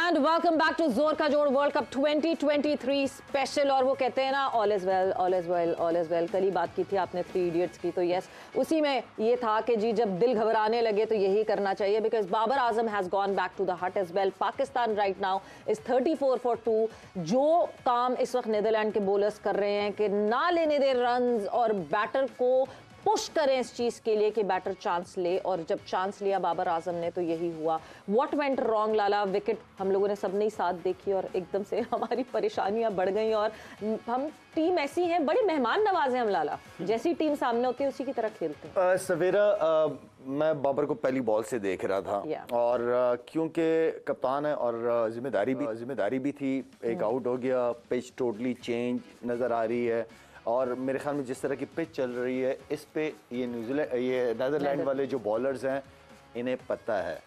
And welcome back to जोर का जोड़ वर्ल्ड कप 2023 स्पेशल। और वो कहते हैं ना all is well, all is well, all is well. कल ही बात की थी आपने थ्री इडियट्स की, तो यस उसी में ये था कि जी जब दिल घबराने लगे तो यही करना चाहिए, because Babar Azam has gone back to the hut as well. Pakistan right now is 34 for 2। जो काम इस वक्त नीदरलैंड के बॉलर्स कर रहे हैं कि ना लेने दे रन्स और बैटर को पुश करें इस चीज के लिए कि बैटर चांस ले, और जब चांस लिया बाबर आजम ने तो यही हुआ। What went wrong Lala? Wicket हम लोगों ने सबने ही साथ देखी और एकदम से हमारी परेशानियां बढ़ गई। और हम टीम ऐसी हैं, बड़े मेहमान नवाज हैं हम लाला, जैसी टीम सामने होती है उसी की तरह खेलते हैं। सवेरा मैं बाबर को पहली बॉल से देख रहा था और क्योंकि कप्तान है और जिम्मेदारी भी थी, एक आउट हो गया, पिच टोटली चेंज नजर आ रही है। और मेरे ख्याल में जिस तरह की पिच चल रही है इस पे ये नीदरलैंड वाले जो बॉलर्स हैं इन्हें पता है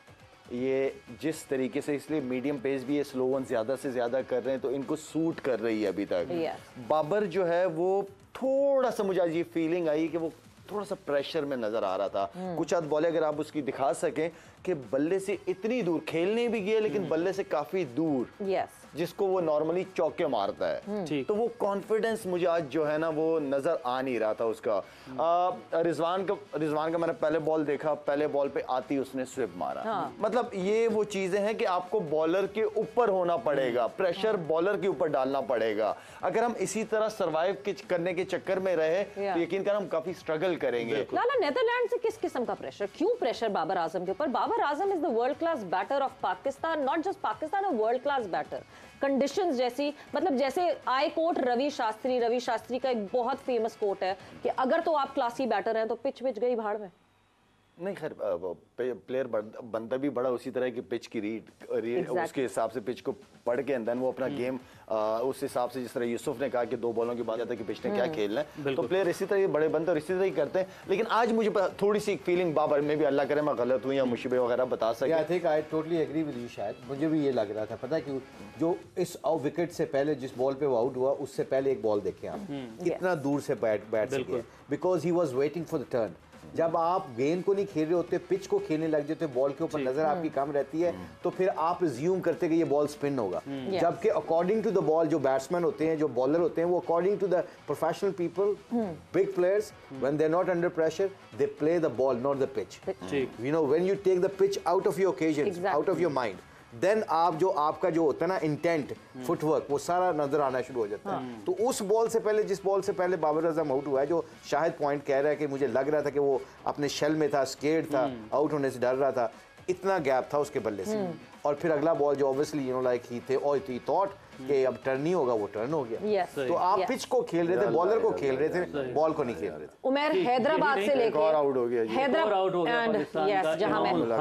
ये जिस तरीके से, इसलिए मीडियम पेस भी ये स्लो वन ज़्यादा से ज़्यादा कर रहे हैं तो इनको सूट कर रही है अभी तक। बाबर जो है वो थोड़ा सा, मुझे आज ये फीलिंग आई कि वो थोड़ा सा प्रेशर में नजर आ रहा था। कुछ आध बॉलें अगर आप उसकी दिखा सकें कि बल्ले से इतनी दूर खेलने भी गए लेकिन बल्ले से काफी दूर, जिसको वो नॉर्मली चौके मारता है, तो वो कॉन्फिडेंस मुझे आज जो है ना वो नजर आ नहीं रहा था उसका। रिजवान का मैंने पहले बॉल देखा, पहले बॉल पे आती उसने स्विप मारा। मतलब ये वो चीजें हैं कि आपको बॉलर के ऊपर होना पड़ेगा, प्रेशर बॉलर के ऊपर डालना पड़ेगा। अगर हम इसी तरह सर्वाइव करने के चक्कर में रहे तो यकीन कर हम काफी स्ट्रगल करेंगे। लाला नीदरलैंड से किस किस्म का प्रेशर, क्यों प्रेशर बाबर आजम के ऊपर? Babar Azam is the world class batter of Pakistan, not just Pakistan, a world class batter. Conditions जैसी, मतलब जैसे आई कोट रवि शास्त्री का एक बहुत फेमस कोट है कि अगर तो आप क्लासी बैटर हैं तो पिच गई भाड़ में। नहीं खैर, प्लेयर बनता भी बड़ा उसी तरह की पिच की रीड उसके हिसाब से पिच को पढ़ के अंदर वो अपना गेम उस हिसाब से, जिस तरह यूसुफ ने कहा कि 2 बॉलों के बाद जाता है कि पिच ने क्या खेलना है, तो प्लेयर इसी तरह बड़े बनते और इसी तरह ही करते हैं। लेकिन आज मुझे थोड़ी सी फीलिंग बाबर में भी, अल्लाह करे मैं गलत हूँ या मुशीबे वगैरह बता सके। I think I totally agree with you. शायद मुझे भी ये लग रहा था, पता है क्यों? जो इस विकेट से पहले जिस बॉल पे वो आउट हुआ उससे पहले एक बॉल देखे आप, कितना दूर से बैट सके, because he was waiting for the turn. जब आप गेंद को नहीं खेल रहे होते, पिच को खेलने लग जाते, बॉल के ऊपर नजर आपकी कम रहती है, तो फिर आप रिज्यूम करते कि ये बॉल स्पिन होगा। जबकि अकॉर्डिंग टू द बॉल जो बैट्समैन होते हैं, जो बॉलर होते हैं, वो according to the professional people, big players, when they are not under pressure they play the ball not the pitch. You know, when you take the pitch out of your occasion, out of your mind, then आपका जो होता है ना intent, footwork, वो सारा नजर आना शुरू हो जाता है। तो उस बॉल से पहले, जिस बॉल से पहले बाबर आजम आउट हुआ है, जो शाहिद पॉइंट कह रहा है कि मुझे लग रहा था कि वो अपने शेल में था, स्केर्ड था, आउट होने से डर रहा था, इतना गैप था उसके बल्ले से। और फिर अगला बॉल जो obviously you know like he थे और ही थॉट कि अब टर्न नहीं होगा, वो टर्न हो गया। तो आप पिच को खेल रहे थे, बॉलर को खेल रहे थे, बॉल को नहीं खेल रहे थे। उमर हैदराबाद से लेकर और आउट हो गया, हैदराबाद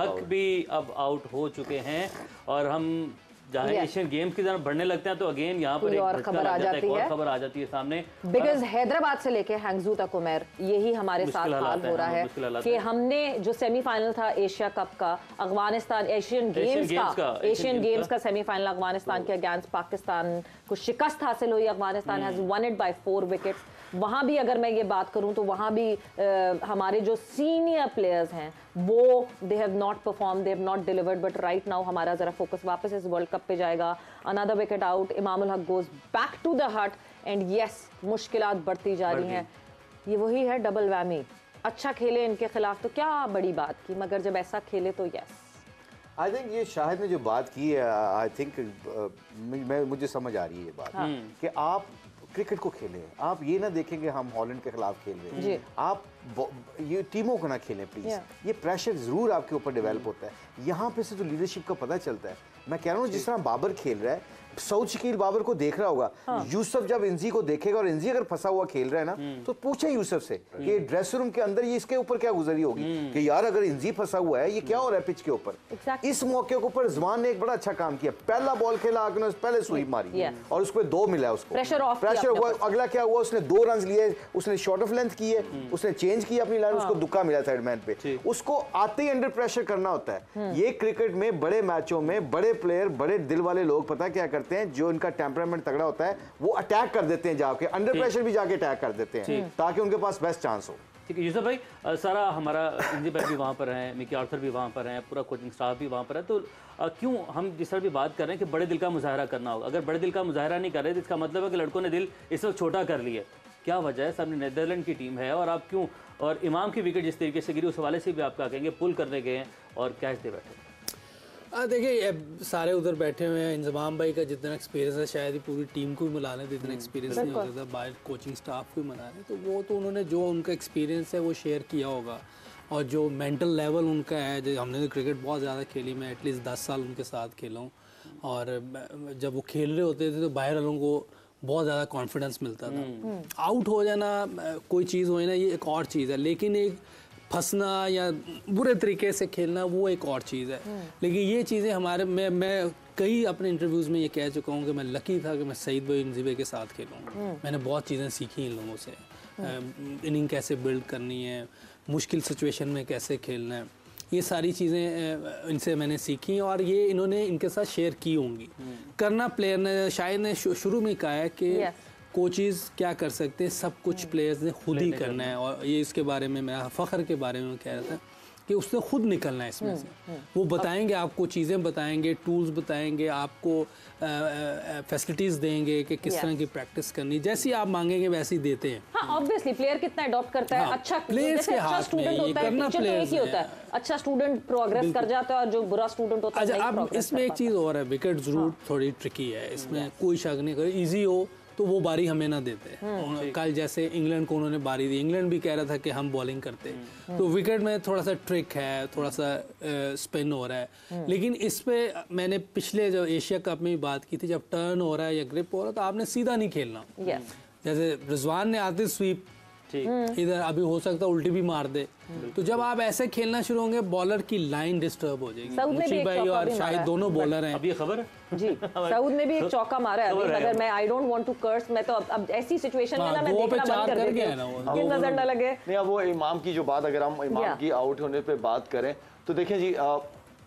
हक भी अब आउट हो चुके हैं। और हम जहाँ एशियन गेम्स की तरफ बढ़ने लगते हैं तो अगेन यहाँ पर और खबर आ जाती है सामने, बिकॉज हैदराबाद से लेके हैंगजू तक उमर यही हमारे साथ हाल हो रहा है कि हमने जो सेमीफाइनल था एशिया कप का, अफगानिस्तान एशियन गेम्स का सेमीफाइनल अफगानिस्तान के अगेंस्ट पाकिस्तान को शिकस्त हासिल हुई। Afghanistan has one it by 4 wickets. वहाँ भी अगर मैं ये बात करूँ तो वहाँ भी हमारे जो सीनियर प्लेयर्स हैं वो they have not perform, they have not delivered. But right now हमारा जरा फोकस वापस इस वर्ल्ड कप पे जाएगा। Another wicket out, Imamul Haq goes back to the हट एंड यस मुश्किलात बढ़ती जा रही हैं। ये वही है डबल वैमी। अच्छा खेले इनके खिलाफ तो क्या बड़ी बात की, मगर जब ऐसा खेले तो यस। आई थिंक ये शाहिद ने जो बात की है, आई थिंक मुझे समझ आ रही है ये बात कि आप क्रिकेट को खेलें, आप ये ना देखेंगे हम हॉलैंड के खिलाफ खेल रहे हैं, आप ये टीमों को ना खेलें प्लीज। ये प्रेशर जरूर आपके ऊपर डेवलप होता है, यहाँ पे से तो लीडरशिप का पता चलता है। मैं कह रहा हूँ जिस तरह बाबर खेल रहा है, सऊद शकील बाबर को देख रहा होगा, यूसुफ जब इंजी को देखेगा और इंजी अगर फंसा हुआ खेल रहा है ना, तो पूछे यूसुफ से कि ड्रेसिंग रूम के अंदर ये इसके ऊपर क्या गुजरी होगी कि यार अगर इंजी फंसा हुआ है, ये क्या हो रहा है पिच के ऊपर। इस मौके के ऊपर रिजवान ने एक बड़ा अच्छा काम किया, पहला बॉल खेला, पहले स्वीप मारी और उसको 2 मिला, उसको प्रेशर हुआ। अगला क्या हुआ, उसने 2 रन लिए, उसने शॉर्ट ऑफ लेंथ की है, उसने चेंज किया अपनी लाइन, उसको दुक्का मिला थर्ड मैन पे। उसको आते ही अंडर प्रेशर करना होता है। ये क्रिकेट में बड़े मैचों में बड़े प्लेयर, बड़े दिल वाले लोग पता क्या करते हैं, जो इनका टेम्परामेंट तगड़ा होता है वो अटैक कर देते हैं, जाके अंडर प्रेशर भी जाके अटैक कर देते हैं ताकि उनके पास बेस्ट चांस हो। ठीक है यूसुफ भाई, सारा हमारा इंजी भाई भी वहाँ पर हैं, मिकी आर्थर भी वहाँ पर हैं, पूरा कोचिंग स्टाफ भी वहाँ पर है, तो क्यों हम जिस तरह भी बात कर रहे हैं कि बड़े दिल का मुजाहरा करना होगा, अगर बड़े दिल का मुजाहरा नहीं कर रहे तो इसका मतलब है कि लड़कों ने दिल इस वक्त छोटा कर लिया। क्या वजह है? सामने नीदरलैंड की टीम है और आप क्यों, और इमाम की विकेट जिस तरीके से गिरी उस हवाले से भी आप क्या कहेंगे, पुल करने गए हैं और कैच दे बैठे? देखिए सारे उधर बैठे हुए हैं, इंजमाम भाई का जितना एक्सपीरियंस है शायद ही पूरी टीम को भी मिला लें, तो इतना एक्सपीरियंस नहीं हो सकता, बाहर कोचिंग स्टाफ को भी मिला लें, तो वो तो उन्होंने जो उनका एक्सपीरियंस है वो शेयर किया होगा, और जो मेंटल लेवल उनका है, जो हमने तो क्रिकेट बहुत ज़्यादा खेली, मैं एटलीस्ट 10 साल उनके साथ खेला हूँ, और जब वो खेल रहे होते थे तो बाहर वालों को बहुत ज़्यादा कॉन्फिडेंस मिलता था। आउट हो जाना कोई चीज़ हो ना, ये एक और चीज़ है, लेकिन एक फंसना या बुरे तरीके से खेलना वो एक और चीज़ है। लेकिन ये चीज़ें हमारे मैं कई अपने इंटरव्यूज़ में ये कह चुका हूँ कि मैं लकी था कि मैं सईद भाई इंजीबे के साथ खेलूँ। मैंने बहुत चीज़ें सीखी इन लोगों से, इनिंग कैसे बिल्ड करनी है, मुश्किल सिचुएशन में कैसे खेलना है, ये सारी चीज़ें इनसे मैंने सीखी, और ये इन्होंने इनके साथ शेयर की होंगी। करना प्लेयर ने शायद ने शुरू में कहा है कि कोचेज़ क्या कर सकते हैं, सब कुछ प्लेयर्स ने खुद ही करना है, और ये इसके बारे में मैं फ़ख्र के बारे में कह रहा था कि उसने खुद निकलना है इसमें से। वो बताएंगे आपको, चीज़ें बताएंगे, टूल्स बताएंगे आपको, फैसिलिटीज़ देंगे कि किस तरह की प्रैक्टिस करनी, जैसी आप मांगेंगे वैसी देते हैं। हाँ ऑब्वियसली प्लेयर कितना अडॉप्ट करता है। अच्छा प्लेयर्स के हाथ में स्टूडेंट होता है, टीचर तो एक ही होता है, अच्छा स्टूडेंट प्रोग्रेस कर जाता है और जो बुरा स्टूडेंट होता है अच्छा, अब इसमें एक चीज़ और है, विकेट जरूर थोड़ी ट्रिकी है, इसमें कोई शक नहीं करे, ईजी हो तो वो बारी हमें ना देते। कल जैसे इंग्लैंड को उन्होंने बारी दी, इंग्लैंड भी कह रहा था कि हम बॉलिंग करते, तो विकेट में थोड़ा सा ट्रिक है, थोड़ा सा स्पिन हो रहा है, लेकिन इस पे मैंने पिछले जो एशिया कप में भी बात की थी, जब टर्न हो रहा है या ग्रिप हो रहा है तो आपने सीधा नहीं खेलना। जैसे रिजवान ने आते स्वीप इधर, अभी हो सकता है उल्टी भी मार दे, तो जब आप ऐसे खेलना शुरू होंगे बॉलर की लाइन डिस्टर्ब हो जाएगी। मुशीब भाई और शायद दोनों बॉलर हैं। अब ये खबर जी सऊद ने भी एक चौका मारा है अभी, अगर मैं I don't want to curse, मैं तो अब ऐसी सिचुएशन में ना मैं देखना बंद कर देती हूं कि नजर न लगे। नहीं, अब वो इमाम की जो बात, अगर हम इमाम की आउट होने पे बात करें तो देखिए जी,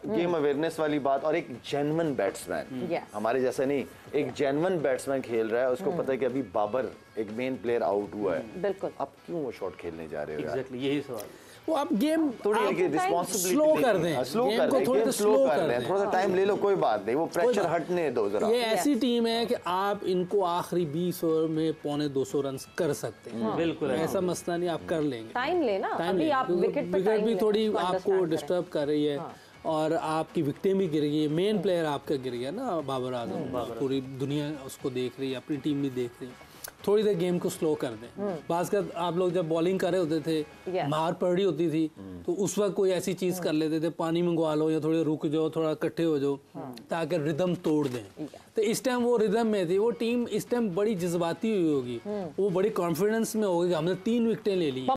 गेम अवेयरनेस वाली बात, और एक जेन्युइन बैट्समैन, हमारे जैसा नहीं, एक जेन्युइन बैट्समैन खेल रहा है, उसको पता है कि अभी बाबर एक मेन प्लेयर आउट हुआ है, बिल्कुल, आप क्यों वो शॉट खेलने जा रहे हो? एग्जैक्टली यही सवाल। वो आप गेम थोड़ी रिस्पॉन्सिबिलिटी स्लो कर दें, स्लो कर दें, थोड़ा स्लो कर दें, थोड़ा सा टाइम ले लो, कोई बात नहीं, वो प्रेशर हटने दो जरा। ये ऐसी टीम है कि आप इनको आखिरी 20 ओवर में 250 रन कर सकते हैं। बिल्कुल ऐसा मसला नहीं, आप कर लेंगे। टाइम लेना, अभी आप विकेट भी थोड़ी आपको डिस्टर्ब कर रही है, और आपकी विकेटें भी गिर गई है, मेन प्लेयर आपका गिर गया ना, बाबर आजम, पूरी दुनिया उसको देख रही है, अपनी टीम भी देख रही है। थोड़ी देर गेम को स्लो कर दें। बात कर, आप लोग जब बॉलिंग कर रहे होते थे, मार पड़ रही होती थी, तो उस वक्त कोई ऐसी चीज कर लेते थे, पानी मंगवा लो या थोड़े रुक जाओ, थोड़ा इकट्ठे हो जाओ, ताकि रिदम तोड़ दें। तो इस टाइम वो रिदम में थी, वो टीम इस टाइम बड़ी जज्बाती हुई होगी, वो बड़ी कॉन्फिडेंस में होगी कि हमने 3 विकेटें ले ली।